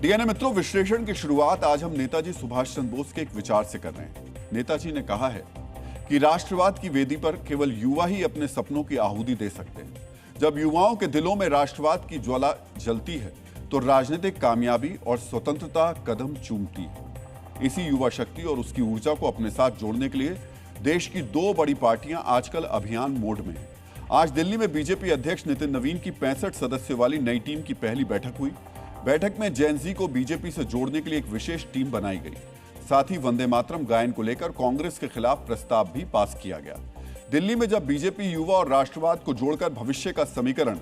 DNA मित्रों, विश्लेषण की शुरुआत आज हम नेताजी सुभाष चंद्र बोस के एक विचार से कर रहे हैं। नेताजी ने कहा है कि राष्ट्रवाद की वेदी पर केवल युवा ही अपने सपनों की आहुति दे सकते हैं। जब युवाओं के दिलों में राष्ट्रवाद की ज्वाला जलती है तो राजनीतिक कामयाबी और स्वतंत्रता कदम चूमती है। इसी युवा शक्ति और उसकी ऊर्जा को अपने साथ जोड़ने के लिए देश की दो बड़ी पार्टियां आजकल अभियान मोड में हैं। आज दिल्ली में बीजेपी अध्यक्ष नितिन नवीन की 65 सदस्यों वाली नई टीम की पहली बैठक हुई। बैठक में जेन जी को बीजेपी से जोड़ने के लिए एक विशेष टीम बनाई गई। साथ ही वंदे मातरम गायन को लेकर कांग्रेस के खिलाफ प्रस्ताव भी पास किया गया। दिल्ली में जब बीजेपी युवा और राष्ट्रवाद को जोड़कर भविष्य का समीकरण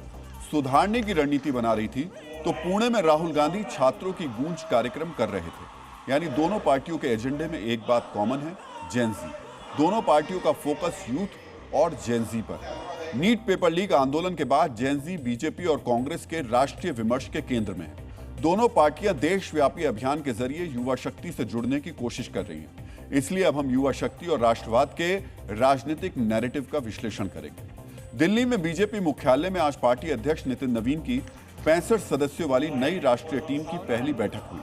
सुधारने की रणनीति बना रही थी तो पुणे में राहुल गांधी छात्रों की गूंज कार्यक्रम कर रहे थे। यानी दोनों पार्टियों के एजेंडे में एक बात कॉमन है, जेन जी। दोनों पार्टियों का फोकस यूथ और जेन जी पर है। नीट पेपर लीक आंदोलन के बाद जेन जी बीजेपी और कांग्रेस के राष्ट्रीय विमर्श के केंद्र में है। दोनों पार्टियां देशव्यापी अभियान के जरिए युवा शक्ति से जुड़ने की कोशिश कर रही हैं। इसलिए अब हम युवा शक्ति और राष्ट्रवाद के राजनीतिक नैरेटिव का विश्लेषण करेंगे। दिल्ली में बीजेपी मुख्यालय में आज पार्टी अध्यक्ष नितिन नवीन की 65 सदस्यों वाली नई राष्ट्रीय टीम की पहली बैठक हुई।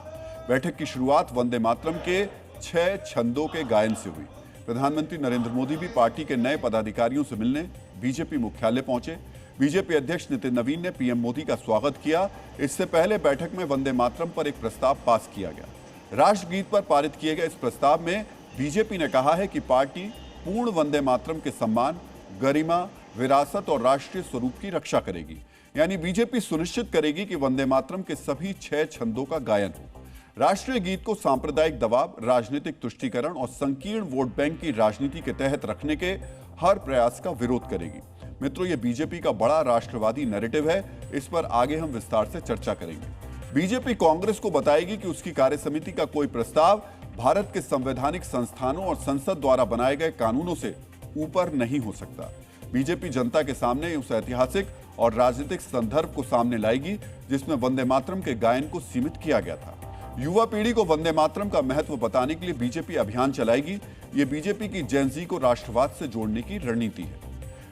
बैठक की शुरुआत वंदे मातरम के 6 छंदों के गायन से हुई। प्रधानमंत्री नरेंद्र मोदी भी पार्टी के नए पदाधिकारियों से मिलने बीजेपी मुख्यालय पहुंचे। बीजेपी अध्यक्ष नितिन नवीन ने पीएम मोदी का स्वागत किया। इससे पहले बैठक में वंदे मातरम पर एक प्रस्ताव पास किया गया। राष्ट्रगीत पर पारित किए गए इस प्रस्ताव में बीजेपी ने कहा है कि पार्टी पूर्ण वंदे मातरम के सम्मान, गरिमा, विरासत और राष्ट्रीय स्वरूप की रक्षा करेगी। यानी बीजेपी सुनिश्चित करेगी कि वंदे मातरम के सभी 6 छंदों का गायन हो। राष्ट्रीय गीत को सांप्रदायिक दबाव, राजनीतिक तुष्टीकरण और संकीर्ण वोट बैंक की राजनीति के तहत रखने के हर प्रयास का विरोध करेगी। मित्रों, यह बीजेपी का बड़ा राष्ट्रवादी नैरेटिव है। इस पर आगे हम विस्तार से चर्चा करेंगे। बीजेपी कांग्रेस को बताएगी कि उसकी कार्यसमिति का कोई प्रस्ताव भारत के संवैधानिक संस्थानों और संसद द्वारा बनाए गए कानूनों से ऊपर नहीं हो सकता। बीजेपी जनता के सामने उस ऐतिहासिक और राजनीतिक संदर्भ को सामने लाएगी जिसमें वंदे मातरम के गायन को सीमित किया गया था। युवा पीढ़ी को वंदे मातरम का महत्व बताने के लिए बीजेपी अभियान चलाएगी। ये बीजेपी की जेन जी को राष्ट्रवाद से जोड़ने की रणनीति है।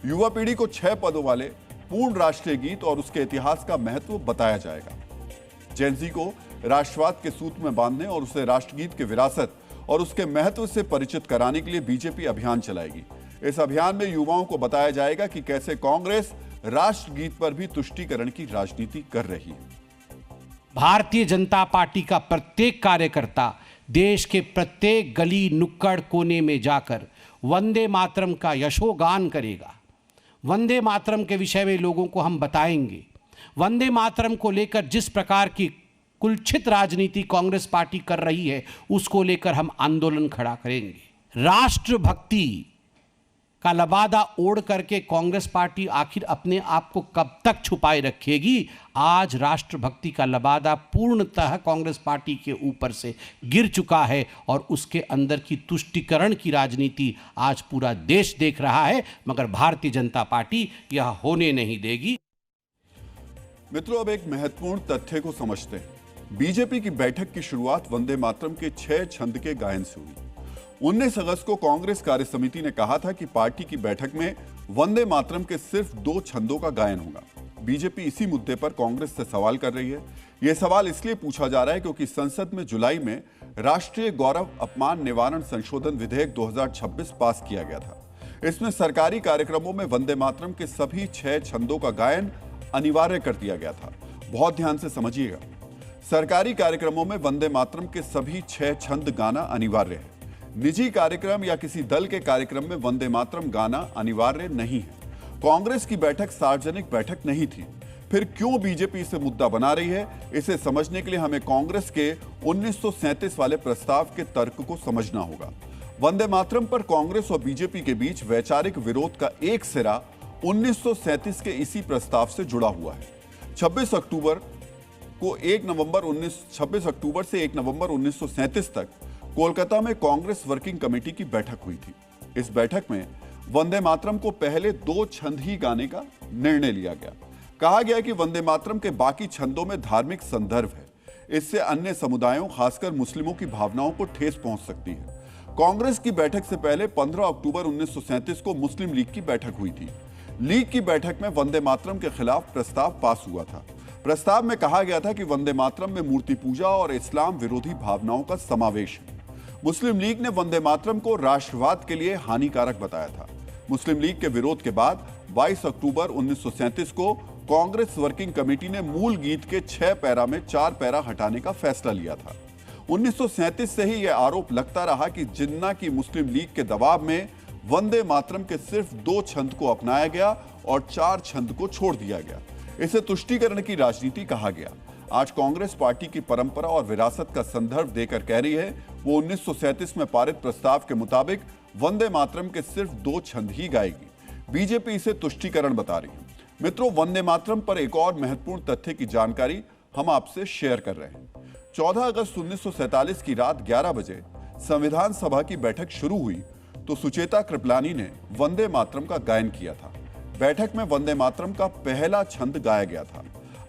युवा पीढ़ी को 6 पदों वाले पूर्ण राष्ट्रीय गीत और उसके इतिहास का महत्व बताया जाएगा। जेन जी को राष्ट्रवाद के सूत्र में बांधने और उसे राष्ट्रगीत के विरासत और उसके महत्व से परिचित कराने के लिए बीजेपी अभियान चलाएगी। इस अभियान में युवाओं को बताया जाएगा कि कैसे कांग्रेस राष्ट्रगीत पर भी तुष्टीकरण की राजनीति कर रही है। भारतीय जनता पार्टी का प्रत्येक कार्यकर्ता देश के प्रत्येक गली नुक्कड़ कोने में जाकर वंदे मातरम का यशोगान करेगा। वंदे मातरम के विषय में लोगों को हम बताएंगे। वंदे मातरम को लेकर जिस प्रकार की कुलच्छित राजनीति कांग्रेस पार्टी कर रही है उसको लेकर हम आंदोलन खड़ा करेंगे। राष्ट्रभक्ति का लबादा ओढ़ करके कांग्रेस पार्टी आखिर अपने आप को कब तक छुपाए रखेगी? आज राष्ट्रभक्ति का लबादा पूर्णतः कांग्रेस पार्टी के ऊपर से गिर चुका है और उसके अंदर की तुष्टीकरण की राजनीति आज पूरा देश देख रहा है, मगर भारतीय जनता पार्टी यह होने नहीं देगी। मित्रों, अब एक महत्वपूर्ण तथ्य को समझते हैं। बीजेपी की बैठक की शुरुआत वंदे मातरम के 6 छंद के गायन से हुई। 19 अगस्त को कांग्रेस कार्यसमिति ने कहा था कि पार्टी की बैठक में वंदे मातरम के सिर्फ 2 छंदों का गायन होगा। बीजेपी इसी मुद्दे पर कांग्रेस से सवाल कर रही है। यह सवाल इसलिए पूछा जा रहा है क्योंकि संसद में जुलाई में राष्ट्रीय गौरव अपमान निवारण संशोधन विधेयक 2026 पास किया गया था। इसमें सरकारी कार्यक्रमों में वंदे मातरम के सभी 6 छंदों का गायन अनिवार्य कर दिया गया था। बहुत ध्यान से समझिएगा, सरकारी कार्यक्रमों में वंदे मातरम के सभी 6 छंद गाना अनिवार्य है। निजी कार्यक्रम या किसी दल के कार्यक्रम में वंदे मातरम गाना अनिवार्य नहीं है। कांग्रेस की बैठक सार्वजनिक बैठक नहीं थी। फिर क्यों बीजेपी इसे मुद्दा बना रही है? इसे समझने के लिए हमें कांग्रेस के 1937 वाले प्रस्ताव के तर्क को समझना होगा। वंदे मातरम पर कांग्रेस और बीजेपी के बीच वैचारिक विरोध का एक सिरा 1937 के इसी प्रस्ताव से जुड़ा हुआ है। 26 अक्टूबर से 1 नवंबर 1937 तक कोलकाता में कांग्रेस वर्किंग कमेटी की बैठक हुई थी। इस बैठक में वंदे मातरम को पहले 2 छंद ही गाने का निर्णय लिया गया। कहा गया कि वंदे मातरम के बाकी छंदों में धार्मिक संदर्भ है। इससे अन्य समुदायों, खासकर मुस्लिमों की भावनाओं को ठेस पहुंच सकती है। कांग्रेस की बैठक से पहले 15 अक्टूबर 1937 को मुस्लिम लीग की बैठक हुई थी। लीग की बैठक में वंदे मातरम के खिलाफ प्रस्ताव पास हुआ था। प्रस्ताव में कहा गया था कि वंदे मातरम में मूर्ति पूजा और इस्लाम विरोधी भावनाओं का समावेश है। मुस्लिम लीग ने वंदे मातरम को राष्ट्रवाद के लिए हानिकारक बताया था। मुस्लिम लीग के विरोध के बाद 22 अक्टूबर 1937 को कांग्रेस वर्किंग कमेटी ने मूल गीत के 6 पैरा में 4 पैरा हटाने का फैसला लिया था। 1937 से ही यह आरोप लगता रहा कि जिन्ना की मुस्लिम लीग के दबाव में वंदे मातरम के सिर्फ 2 छंद को अपनाया गया और 4 छंद को छोड़ दिया गया। इसे तुष्टीकरण की राजनीति कहा गया। आज कांग्रेस पार्टी की परंपरा और विरासत का संदर्भ देकर कह रही है वो 1937 में पारित प्रस्ताव के मुताबिक वंदे मातरम के सिर्फ 2 छंद ही गाएगी। बीजेपी इसे तुष्टीकरण बता रही है। मित्रों, वंदे मातरम पर एक और महत्वपूर्ण तथ्य की जानकारी हम आपसे शेयर कर रहे हैं। 14 अगस्त 1947 की रात 11 बजे संविधान सभा की बैठक शुरू हुई तो सुचेता कृपलानी ने वंदे मातरम का गायन किया था। बैठक में वंदे मातरम का पहला छंद गाया गया था।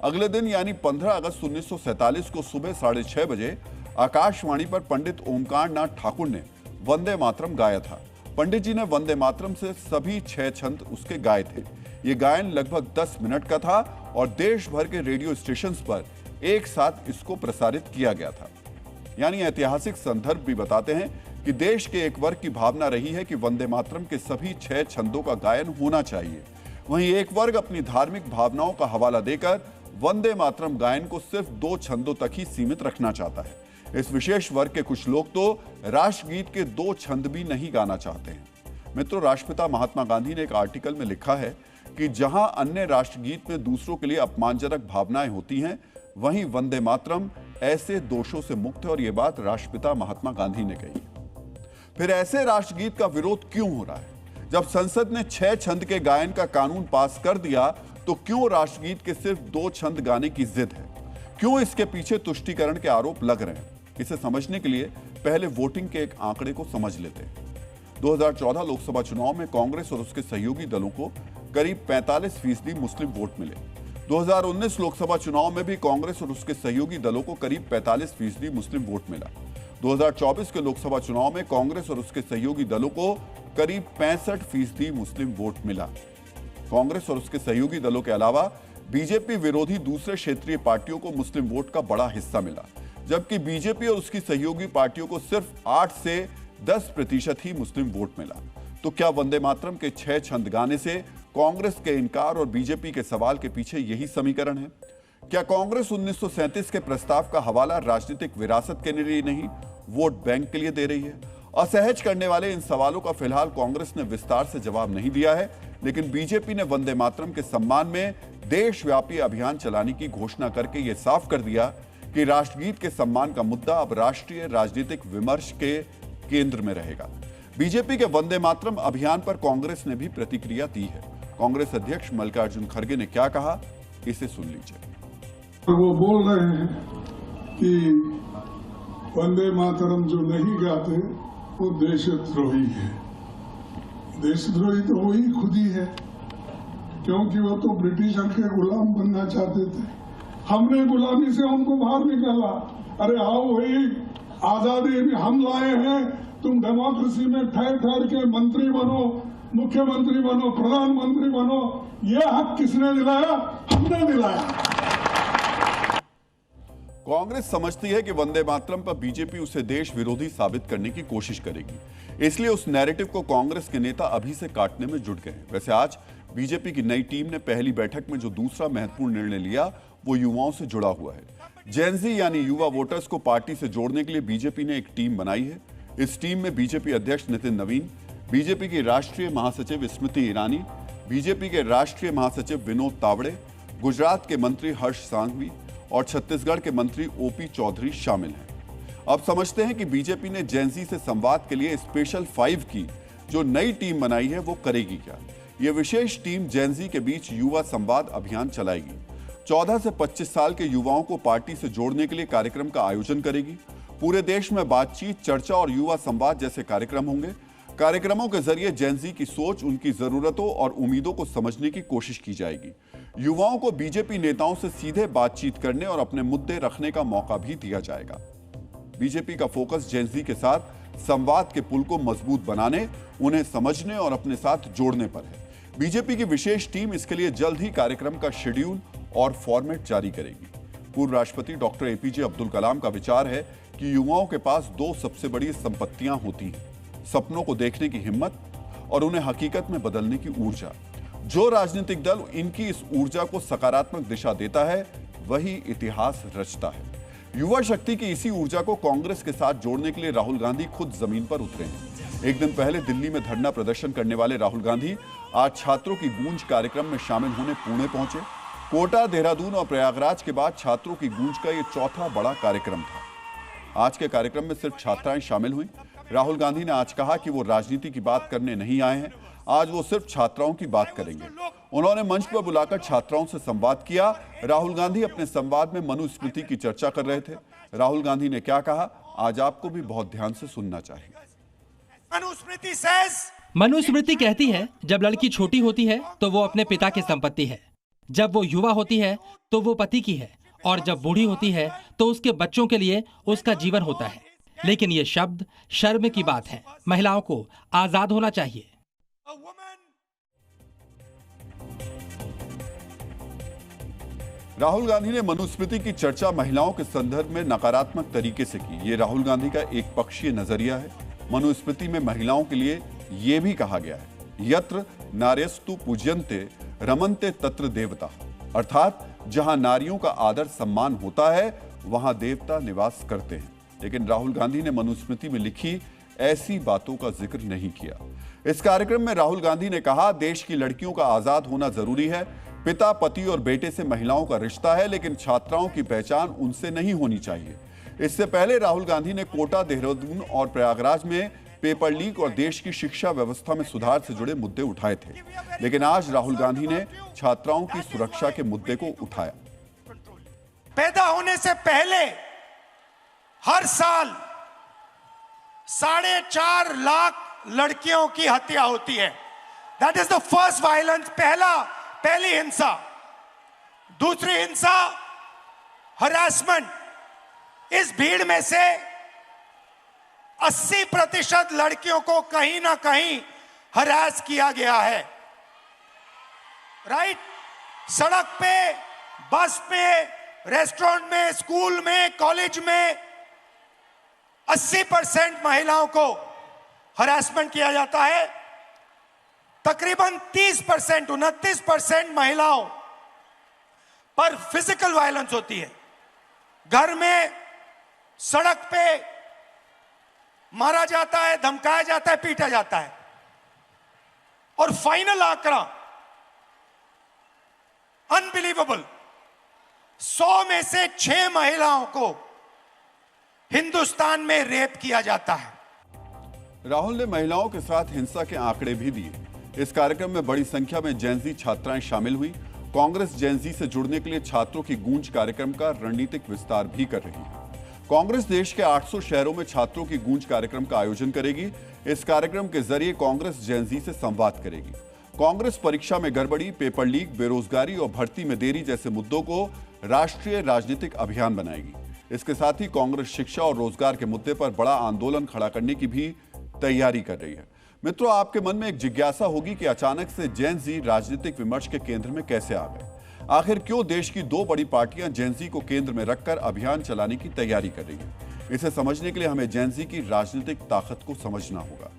अगले दिन यानी 15 अगस्त 1947 को सुबह 6:30 बजे आकाशवाणी पर पंडित ओमकार नाथ ठाकुर ने वंदे मातरम गाया था। पंडित जी ने वंदे मातरम से सभी 6 छंद उसके गाए थे। ये गायन लगभग 10 मिनट का था और देश भर के रेडियो स्टेशंस पर एक साथ इसको प्रसारित किया गया था। यानी ऐतिहासिक संदर्भ भी बताते हैं कि देश के एक वर्ग की भावना रही है कि वंदे मातरम के सभी 6 छंदों का गायन होना चाहिए। वहीं एक वर्ग अपनी धार्मिक भावनाओं का हवाला देकर वंदे मातरम गायन को सिर्फ 2 छंदों तक ही सीमित रखना चाहता है। इस विशेष वर्ग के कुछ लोग तो राष्ट्रगीत के 2 छंद भी नहीं गाना चाहते हैं। मित्रों, राष्ट्रपिता महात्मा गांधी ने एक आर्टिकल में लिखा है कि जहां अन्य राष्ट्रगीत में दूसरों के लिए अपमानजनक भावनाएं होती हैं, वहीं वंदे मातरम ऐसे दोषों से मुक्त है और यह बात राष्ट्रपिता महात्मा गांधी ने कही। फिर ऐसे राष्ट्रगीत का विरोध क्यों हो रहा है? जब संसद ने 6 छंद के गायन का कानून पास कर दिया तो क्यों राष्ट्रगीत के सिर्फ 2 छंद गाने की जिद है? क्यों इसके पीछे तुष्टीकरण के आरोप लग रहे हैं? इसे समझने के लिए पहले वोटिंग के एक आंकड़े को समझ लेते हैं। 2014 लोकसभा चुनाव में कांग्रेस और उसके सहयोगी दलों को करीब 45% मुस्लिम वोट मिले। 2019 लोकसभा चुनाव में भी कांग्रेस और उसके सहयोगी दलों को करीब 45% मुस्लिम वोट मिला। 2024 के लोकसभा चुनाव में कांग्रेस और उसके सहयोगी दलों को करीब 65% मुस्लिम वोट मिला। कांग्रेस और उसके सहयोगी दलों के अलावा बीजेपी विरोधी दूसरे क्षेत्रीय पार्टियों को मुस्लिम वोट का बड़ा हिस्सा मिला, जबकि बीजेपी और उसकी सहयोगी पार्टियों को सिर्फ 8 से 10% ही मुस्लिम वोट मिला। तो क्या वंदे मातरम के 6 छंद गाने से कांग्रेस के इनकार और बीजेपी के सवाल के पीछे यही समीकरण है? क्या कांग्रेस 1937 के प्रस्ताव का हवाला राजनीतिक विरासत के लिए नहीं, वोट बैंक के लिए दे रही है? असहज करने वाले इन सवालों का फिलहाल कांग्रेस ने विस्तार से जवाब नहीं दिया है, लेकिन बीजेपी ने वंदे मातरम के सम्मान में देशव्यापी अभियान चलाने की घोषणा करके यह साफ कर दिया कि राष्ट्रगीत के सम्मान का मुद्दा अब राष्ट्रीय राजनीतिक विमर्श के केंद्र में रहेगा। बीजेपी के वंदे मातरम अभियान पर कांग्रेस ने भी प्रतिक्रिया दी है। कांग्रेस अध्यक्ष मल्लिकार्जुन खड़गे ने क्या कहा, इसे सुन लीजिए। वो बोल रहे हैं कि वंदे मातरम जो नहीं गाते वो देशद्रोही है। देशद्रोही तो वही खुद ही है, क्योंकि वो तो ब्रिटिशर के गुलाम बनना चाहते थे। हमने गुलामी से उनको बाहर निकाला। अरे आओ भाई, आजादी भी हम लाए हैं, तुम डेमोक्रेसी में ठहर ठहर के मंत्री बनो, मुख्यमंत्री बनो, प्रधानमंत्री बनो। ये हक किसने दिलाया? हमने दिलाया। कांग्रेस समझती है कि वंदे मातरम पर बीजेपी उसे देश विरोधी साबित करने की कोशिश करेगी, इसलिए उस नैरेटिव को कांग्रेस के नेता अभी से काटने में जुट गए हैं। वैसे आज बीजेपी की नई टीम ने पहली बैठक में जो दूसरा महत्वपूर्ण निर्णय लिया वो युवाओं से जुड़ा हुआ है। जेनजी यानी युवा वोटर्स को पार्टी से जोड़ने के लिए बीजेपी ने एक टीम बनाई है। इस टीम में बीजेपी अध्यक्ष नितिन नवीन, बीजेपी की राष्ट्रीय महासचिव स्मृति ईरानी, बीजेपी के राष्ट्रीय महासचिव विनोद तावड़े, गुजरात के मंत्री हर्ष सांघवी और छत्तीसगढ़ के मंत्री ओपी चौधरी शामिल हैं। अब समझते हैं कि बीजेपी ने जेनजी से संवाद के लिए स्पेशल 5 की जो नई टीम बनाई है वो करेगी क्या। यह विशेष टीम जेनजी के बीच युवा संवाद अभियान चलाएगी। 14 से 25 साल के युवाओं को पार्टी से जोड़ने के लिए कार्यक्रम का आयोजन करेगी। पूरे देश में बातचीत, चर्चा और युवा संवाद जैसे कार्यक्रम होंगे। कार्यक्रमों के जरिए जेनजी की सोच, उनकी जरूरतों और उम्मीदों को समझने की कोशिश की जाएगी। युवाओं को बीजेपी नेताओं से सीधे बातचीत करने और अपने मुद्दे रखने का मौका भी दिया जाएगा। बीजेपी का फोकस जेनजी के साथ संवाद के पुल को मजबूत बनाने, उन्हें समझने और अपने साथ जोड़ने पर है। बीजेपी की विशेष टीम इसके लिए जल्द ही कार्यक्रम का शेड्यूल और फॉर्मेट जारी करेगी। पूर्व राष्ट्रपति डॉक्टर एपीजे अब्दुल कलाम का विचार है कि युवाओं के पास दो सबसे बड़ी संपत्तियां होती हैं, सपनों को देखने की हिम्मत और उन्हें हकीकत में बदलने की ऊर्जा। जो राजनीतिक दल इनकी इस ऊर्जा को सकारात्मक दिशा देता है वही इतिहास रचता है। युवा शक्ति की इसी ऊर्जा को कांग्रेस के साथ जोड़ने के लिए राहुल गांधी खुद जमीन पर उतरे हैं। एक दिन पहले दिल्ली में धरना प्रदर्शन करने वाले राहुल गांधी आज छात्रों की गूंज कार्यक्रम में शामिल होने पुणे पहुंचे। कोटा, देहरादून और प्रयागराज के बाद छात्रों की गूंज का यह चौथा बड़ा कार्यक्रम था। आज के कार्यक्रम में सिर्फ छात्राएं शामिल हुई। राहुल गांधी ने आज कहा कि वो राजनीति की बात करने नहीं आए हैं, आज वो सिर्फ छात्राओं की बात करेंगे। उन्होंने मंच पर बुलाकर छात्राओं से संवाद किया। राहुल गांधी अपने संवाद में मनुस्मृति की चर्चा कर रहे थे। राहुल गांधी ने क्या कहा, आज आपको भी बहुत ध्यान से सुनना चाहिए। मनुस्मृति कहती है, जब लड़की छोटी होती है तो वो अपने पिता की संपत्ति है, जब वो युवा होती है तो वो पति की है, और जब बूढ़ी होती है तो उसके बच्चों के लिए उसका जीवन होता है। लेकिन ये शब्द शर्म की बात है। महिलाओं को आजाद होना चाहिए। राहुल गांधी ने मनुस्मृति की चर्चा महिलाओं के संदर्भ में नकारात्मक तरीके से की। ये राहुल गांधी का एक पक्षीय नजरिया है। मनुस्मृति में महिलाओं के लिए यह भी कहा गया है, यत्र नार्यस्तु पूज्यन्ते रमन्ते तत्र देवता, अर्थात जहां नारियों का आदर सम्मान होता है वहां देवता निवास करते हैं। लेकिन राहुल गांधी ने मनुस्मृति में लिखी ऐसी बातों का जिक्र नहीं किया। इस कार्यक्रम में राहुल गांधी ने कहा, देश की लड़कियों का आजाद होना जरूरी है। पिता, पति और बेटे से महिलाओं का रिश्ता है, लेकिन छात्राओं की पहचान उनसे नहीं होनी चाहिए। इससे पहले राहुल गांधी ने कोटा, देहरादून और प्रयागराज में पेपर लीक और देश की शिक्षा व्यवस्था में सुधार से जुड़े मुद्दे उठाए थे। लेकिन आज राहुल गांधी ने छात्राओं की सुरक्षा के मुद्दे को उठाया। पैदा होने से पहले हर साल 4.5 लाख लड़कियों की हत्या होती है। That is the first violence, पहली हिंसा। दूसरी हिंसा हरासमेंट। इस भीड़ में से 80% लड़कियों को कहीं ना कहीं हरास किया गया है। राइट? सड़क पे, बस पे, रेस्टोरेंट में, स्कूल में, कॉलेज में 80% महिलाओं को हरासमेंट किया जाता है। तकरीबन 30%, 29% महिलाओं पर फिजिकल वायलेंस होती है। घर में, सड़क पे मारा जाता है, धमकाया जाता है, पीटा जाता है। और फाइनल आंकड़ा अनबिलीवेबल, 100 में से 6 महिलाओं को हिंदुस्तान में रेप किया जाता है। राहुल ने महिलाओं के साथ हिंसा के आंकड़े भी दिए। इस कार्यक्रम में बड़ी संख्या में जेनजी छात्राएं शामिल हुई। कांग्रेस जेनजी से जुड़ने के लिए छात्रों की गूंज कार्यक्रम का रणनीतिक विस्तार भी कर रही है। कांग्रेस देश के 800 शहरों में छात्रों की गूंज कार्यक्रम का आयोजन करेगी। इस कार्यक्रम के जरिए कांग्रेस जेनजी से संवाद करेगी। कांग्रेस परीक्षा में गड़बड़ी, पेपर लीक, बेरोजगारी और भर्ती में देरी जैसे मुद्दों को राष्ट्रीय राजनीतिक अभियान बनाएगी। इसके साथ ही कांग्रेस शिक्षा और रोजगार के मुद्दे पर बड़ा आंदोलन खड़ा करने की भी तैयारी कर रही है। मित्रों, आपके मन में एक जिज्ञासा होगी कि अचानक से जेन जी राजनीतिक विमर्श के केंद्र में कैसे आ गए। आखिर क्यों देश की 2 बड़ी पार्टियां जेन जी को केंद्र में रखकर अभियान चलाने की तैयारी कर रही है। इसे समझने के लिए हमें जेन जी की राजनीतिक ताकत को समझना होगा।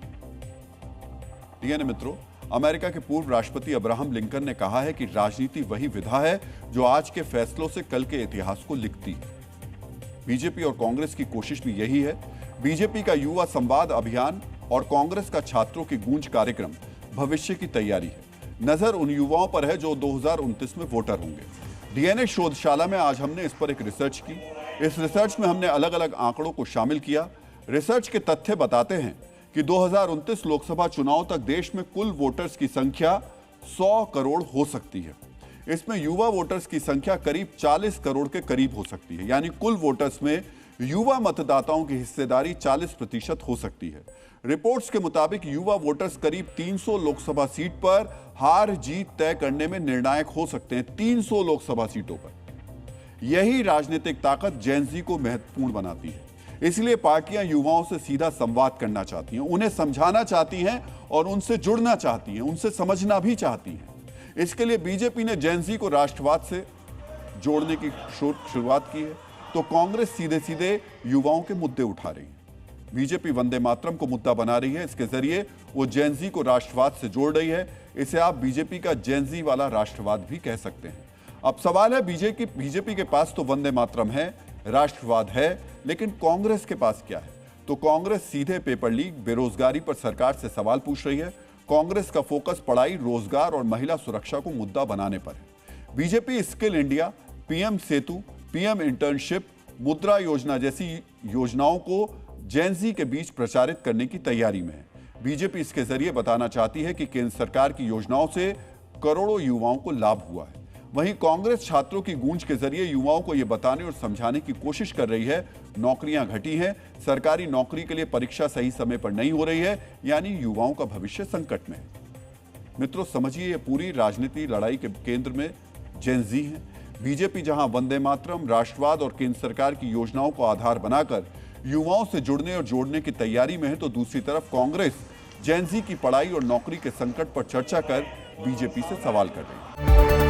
डीएनए मित्रों, अमेरिका के पूर्व राष्ट्रपति अब्राहम लिंकन ने कहा है कि राजनीति वही विधा है जो आज के फैसलों से कल के इतिहास को लिखती है। बीजेपी और कांग्रेस की कोशिश भी यही है। बीजेपी का युवा संवाद अभियान और कांग्रेस का छात्रों की गूंज कार्यक्रम भविष्य की तैयारी है। नजर उन युवाओं पर है जो 2029 में वोटर होंगे। डीएनए शोधशाला में आज हमने इस पर एक रिसर्च की। इस रिसर्च में हमने अलग अलग आंकड़ों को शामिल किया। रिसर्च के तथ्य बताते हैं कि 2029 लोकसभा चुनाव तक देश में कुल वोटर्स की संख्या 100 करोड़ हो सकती है। इसमें युवा वोटर्स की संख्या करीब 40 करोड़ के करीब हो सकती है। यानी कुल वोटर्स में युवा मतदाताओं की हिस्सेदारी 40% हो सकती है। रिपोर्ट्स के मुताबिक युवा वोटर्स करीब 300 लोकसभा सीट पर हार जीत तय करने में निर्णायक हो सकते हैं। 300 लोकसभा सीटों पर। यही राजनीतिक ताकत जेन जी को महत्वपूर्ण बनाती है। इसलिए पार्टियां युवाओं से सीधा संवाद करना चाहती हैं, उन्हें समझाना चाहती हैं और उनसे जुड़ना चाहती हैं, उनसे समझना भी चाहती हैं। इसके लिए बीजेपी ने जेन जी को राष्ट्रवाद से जोड़ने की शुरुआत की है, तो कांग्रेस सीधे सीधे युवाओं के मुद्दे उठा रही है। बीजेपी वंदे मातरम को मुद्दा बना रही है। इसके जरिए वो जेनजी को राष्ट्रवाद से जोड़ रही है। इसे आप बीजेपी का जेनजी वाला राष्ट्रवाद भी कह सकते हैं। अब सवाल है, बीजेपी के पास तो वंदे मातरम है, राष्ट्रवाद है, लेकिन कांग्रेस के पास क्या है? तो कांग्रेस सीधे पेपर लीक, बेरोजगारी पर सरकार से सवाल पूछ रही है। कांग्रेस का फोकस पढ़ाई, रोजगार और महिला सुरक्षा को मुद्दा बनाने पर है। बीजेपी स्किल इंडिया, पीएम सेतु, पीएम इंटर्नशिप, मुद्रा योजना जैसी योजनाओं को जेनजी के बीच प्रचारित करने की तैयारी में है। बीजेपी इसके जरिए बताना चाहती है कि केंद्र सरकार की योजनाओं से करोड़ों युवाओं को लाभ हुआ है। वहीं कांग्रेस छात्रों की गूंज के जरिए युवाओं को यह बताने और समझाने की कोशिश कर रही है, नौकरियां घटी हैं, सरकारी नौकरी के लिए परीक्षा सही समय पर नहीं हो रही है, यानी युवाओं का भविष्य संकट में है। मित्रों, समझिए, ये पूरी राजनीति लड़ाई के केंद्र में जेनजी है। बीजेपी जहां वंदे मातरम, राष्ट्रवाद और केंद्र सरकार की योजनाओं को आधार बनाकर युवाओं से जुड़ने और जोड़ने की तैयारी में है, तो दूसरी तरफ कांग्रेस जेनजी की पढ़ाई और नौकरी के संकट पर चर्चा कर बीजेपी से सवाल कर रही है।